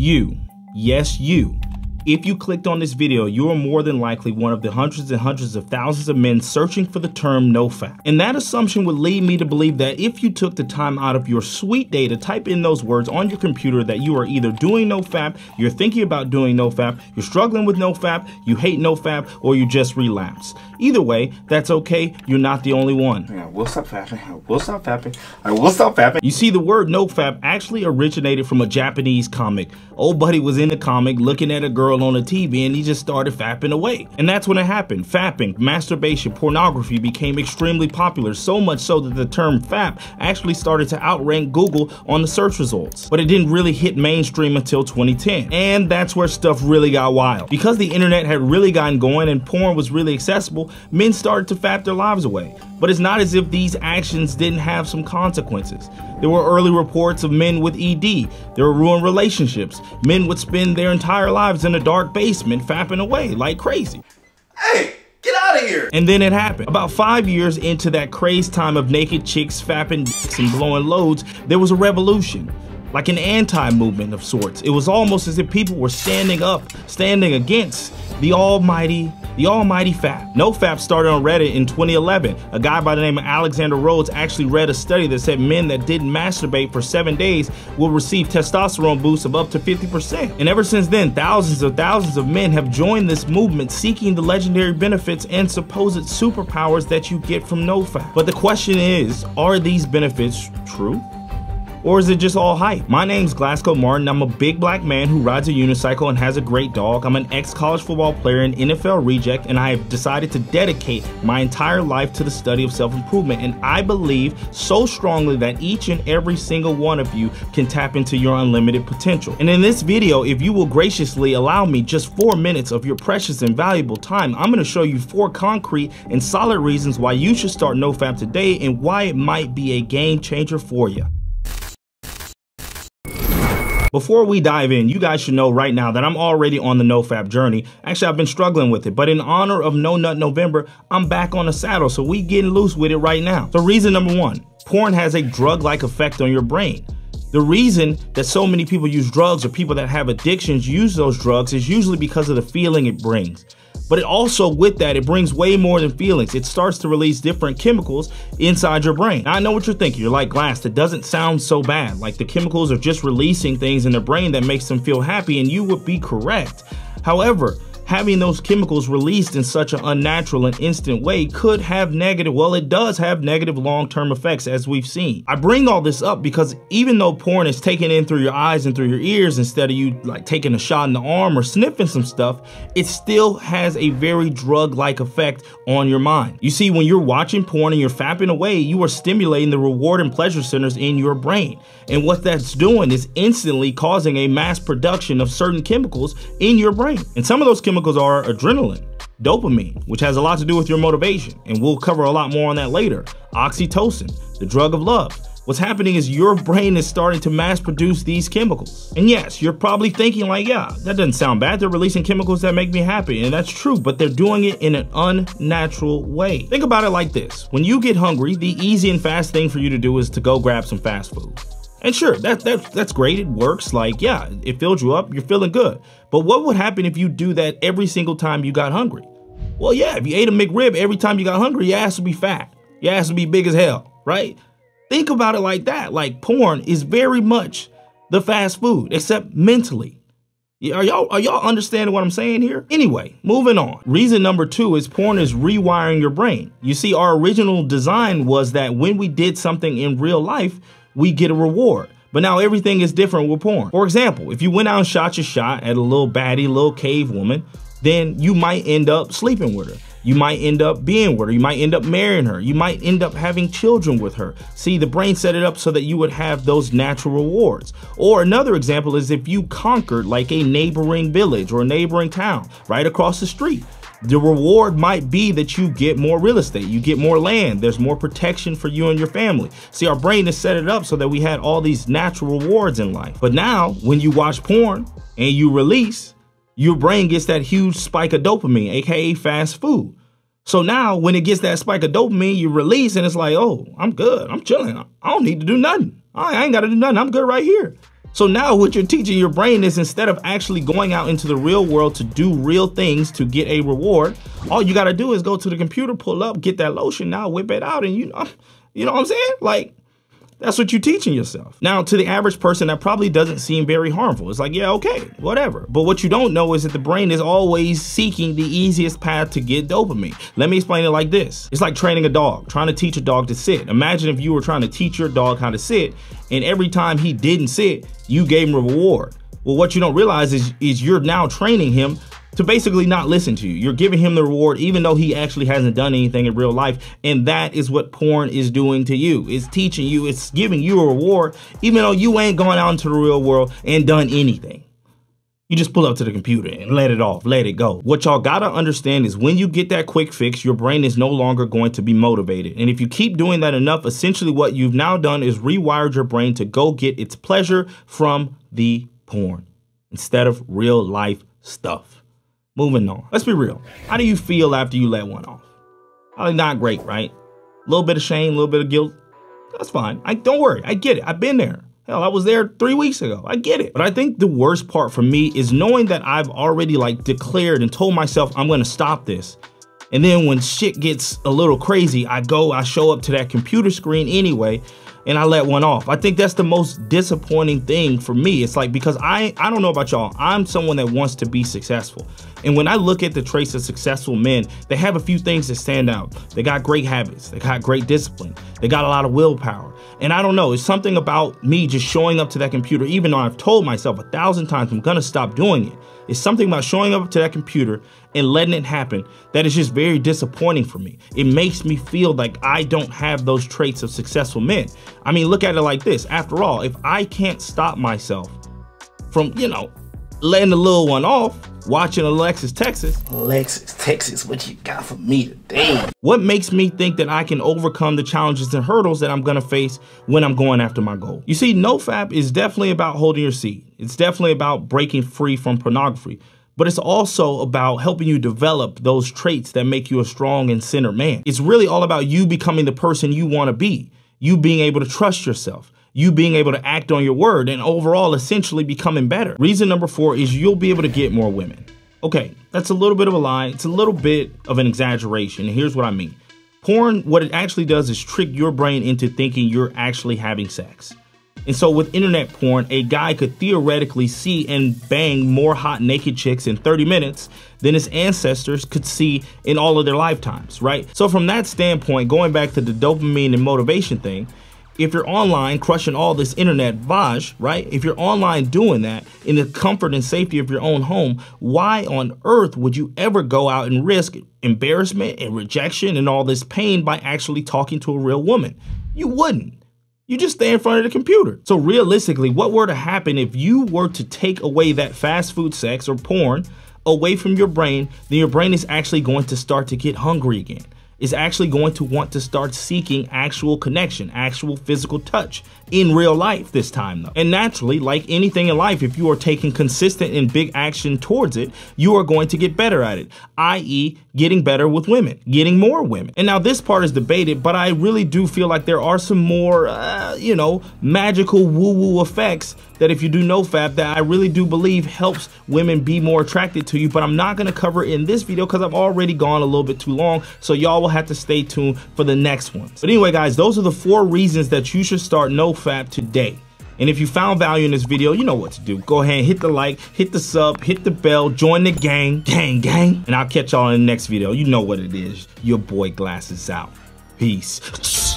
You, yes you. If you clicked on this video, you are more than likely one of the hundreds and hundreds of thousands of men searching for the term NOFAP. And that assumption would lead me to believe that if you took the time out of your sweet day to type in those words on your computer, that you are either doing NOFAP, you're thinking about doing NOFAP, you're struggling with NOFAP, you hate NOFAP, or you just relapse. Either way, that's okay, you're not the only one. I will stop fapping, I will stop fapping, I will stop fapping. You see, the word NOFAP actually originated from a Japanese comic. Old buddy was in the comic looking at a girl on the TV and he just started fapping away. And that's when it happened. Fapping, masturbation, pornography became extremely popular, so much so that the term FAP actually started to outrank Google on the search results. But it didn't really hit mainstream until 2010. And that's where stuff really got wild. Because the internet had really gotten going and porn was really accessible, men started to fap their lives away. But it's not as if these actions didn't have some consequences. There were early reports of men with ED. There were ruined relationships. Men would spend their entire lives in a dark basement fapping away like crazy. Hey, get out of here! And then it happened. About 5 years into that crazed time of naked chicks fapping dicks and blowing loads, there was a revolution. Like an anti-movement of sorts. It was almost as if people were standing against the almighty FAP. NoFap started on Reddit in 2011. A guy by the name of Alexander Rhodes actually read a study that said men that didn't masturbate for 7 days will receive testosterone boosts of up to 50%. And ever since then, thousands of men have joined this movement seeking the legendary benefits and supposed superpowers that you get from NoFap. But the question is, are these benefits true? Or is it just all hype? My name's Glasgow Martin. I'm a big black man who rides a unicycle and has a great dog. I'm an ex-college football player and NFL reject, and I have decided to dedicate my entire life to the study of self-improvement. And I believe so strongly that each and every single one of you can tap into your unlimited potential. And in this video, if you will graciously allow me just 4 minutes of your precious and valuable time, I'm gonna show you 4 concrete and solid reasons why you should start NoFap today and why it might be a game changer for you. Before we dive in, you guys should know right now that I'm already on the NoFap journey. Actually, I've been struggling with it, but in honor of No Nut November, I'm back on the saddle, so we getting loose with it right now. So reason number 1, porn has a drug-like effect on your brain. The reason that so many people use drugs or people that have addictions use those drugs is usually because of the feeling it brings. But it also, with that, it brings way more than feelings. It starts to release different chemicals inside your brain. Now, I know what you're thinking. You're like, Glass, that doesn't sound so bad. Like the chemicals are just releasing things in their brain that makes them feel happy, and you would be correct. However, having those chemicals released in such an unnatural and instant way could have negative, well, it does have negative long-term effects, as we've seen. I bring all this up because even though porn is taken in through your eyes and through your ears instead of you like taking a shot in the arm or sniffing some stuff, it still has a very drug-like effect on your mind. You see, when you're watching porn and you're fapping away, you are stimulating the reward and pleasure centers in your brain. And what that's doing is instantly causing a mass production of certain chemicals in your brain. And some of those chemicals are adrenaline, dopamine, which has a lot to do with your motivation, and we'll cover a lot more on that later. Oxytocin, the drug of love. What's happening is your brain is starting to mass produce these chemicals. And yes, you're probably thinking like, yeah, that doesn't sound bad. They're releasing chemicals that make me happy. And that's true, but they're doing it in an unnatural way. Think about it like this. When you get hungry, the easy and fast thing for you to do is to go grab some fast food. And sure, that's great, it works, like, yeah, it fills you up, you're feeling good. But what would happen if you do that every single time you got hungry? Well, yeah, if you ate a McRib every time you got hungry, your ass would be fat. Your ass would be big as hell, right? Think about it like that. Like, porn is very much the fast food, except mentally. Are y'all understanding what I'm saying here? Anyway, moving on. Reason number 2 is porn is rewiring your brain. You see, our original design was that when we did something in real life, we get a reward. But now everything is different with porn. For example, if you went out and shot your shot at a little baddie, little cave woman, then you might end up sleeping with her. You might end up being with her. You might end up marrying her. You might end up having children with her. See, the brain set it up so that you would have those natural rewards. Or another example is if you conquered like a neighboring village or a neighboring town right across the street. The reward might be that you get more real estate, you get more land, there's more protection for you and your family. See, our brain has set it up so that we had all these natural rewards in life. But now, when you watch porn and you release, your brain gets that huge spike of dopamine, aka fast food. So now, when it gets that spike of dopamine, you release and it's like, oh, I'm good, I'm chilling, I don't need to do nothing. I ain't gotta do nothing, I'm good right here. So now what you're teaching your brain is, instead of actually going out into the real world to do real things to get a reward, all you got to do is go to the computer, pull up, get that lotion, now whip it out, and you know what I'm saying? Like, that's what you're teaching yourself. Now, to the average person, that probably doesn't seem very harmful. It's like, yeah, okay, whatever. But what you don't know is that the brain is always seeking the easiest path to get dopamine. Let me explain it like this. It's like training a dog, trying to teach a dog to sit. Imagine if you were trying to teach your dog how to sit, and every time he didn't sit, you gave him a reward. Well, what you don't realize is you're now training him to basically not listen to you. You're giving him the reward even though he actually hasn't done anything in real life. And that is what porn is doing to you. It's teaching you, it's giving you a reward even though you ain't gone out into the real world and done anything. You just pull up to the computer and let it off, let it go. What y'all gotta understand is when you get that quick fix, your brain is no longer going to be motivated. And if you keep doing that enough, essentially what you've now done is rewired your brain to go get its pleasure from the porn instead of real life stuff. Moving on. Let's be real. How do you feel after you let one off? Probably not great, right? A little bit of shame, a little bit of guilt. That's fine. Don't worry. I get it. I've been there. Hell, I was there 3 weeks ago. I get it. But I think the worst part for me is knowing that I've already declared and told myself I'm going to stop this. And then when shit gets a little crazy, I show up to that computer screen anyway, and I let one off. I think that's the most disappointing thing for me. It's like, because I don't know about y'all, I'm someone that wants to be successful. And when I look at the traits of successful men, they have a few things that stand out. They got great habits. They got great discipline. They got a lot of willpower. And I don't know, it's something about me just showing up to that computer, even though I've told myself 1,000 times I'm gonna stop doing it. It's something about showing up to that computer and letting it happen that is just very disappointing for me. It makes me feel like I don't have those traits of successful men. I mean, look at it like this. After all, if I can't stop myself from, letting the little one off, watching Alexis, Texas, what you got for me today? What makes me think that I can overcome the challenges and hurdles that I'm gonna face when I'm going after my goal? You see, NoFap is definitely about holding your seat. It's definitely about breaking free from pornography, but it's also about helping you develop those traits that make you a strong and centered man. It's really all about you becoming the person you wanna be, you being able to trust yourself, you being able to act on your word, and overall essentially becoming better. Reason number 4 is you'll be able to get more women. Okay, that's a little bit of a lie. It's a little bit of an exaggeration. And here's what I mean. Porn, what it actually does is trick your brain into thinking you're actually having sex. And so with internet porn, a guy could theoretically see and bang more hot naked chicks in 30 minutes than his ancestors could see in all of their lifetimes, right? So from that standpoint, going back to the dopamine and motivation thing, if you're online crushing all this internet vaj, right? If you're online doing that in the comfort and safety of your own home, why on earth would you ever go out and risk embarrassment and rejection and all this pain by actually talking to a real woman? You wouldn't. You just stay in front of the computer. So realistically, what were to happen if you were to take away that fast food sex or porn away from your brain, then your brain is actually going to start to get hungry again. Is actually going to want to start seeking actual connection, actual physical touch in real life this time though. And naturally, like anything in life, if you are taking consistent and big action towards it, you are going to get better at it, i.e. getting better with women, getting more women. And now this part is debated, but I really do feel like there are some more, magical woo-woo effects that if you do NoFap, that I really do believe helps women be more attracted to you, but I'm not gonna cover it in this video because I've already gone a little bit too long, so y'all will have to stay tuned for the next ones. But anyway, guys, those are the 4 reasons that you should start NoFap today. And if you found value in this video, you know what to do. Go ahead and hit the like, hit the sub, hit the bell, join the gang, and I'll catch y'all in the next video. You know what it is. Your boy Glasses out. Peace.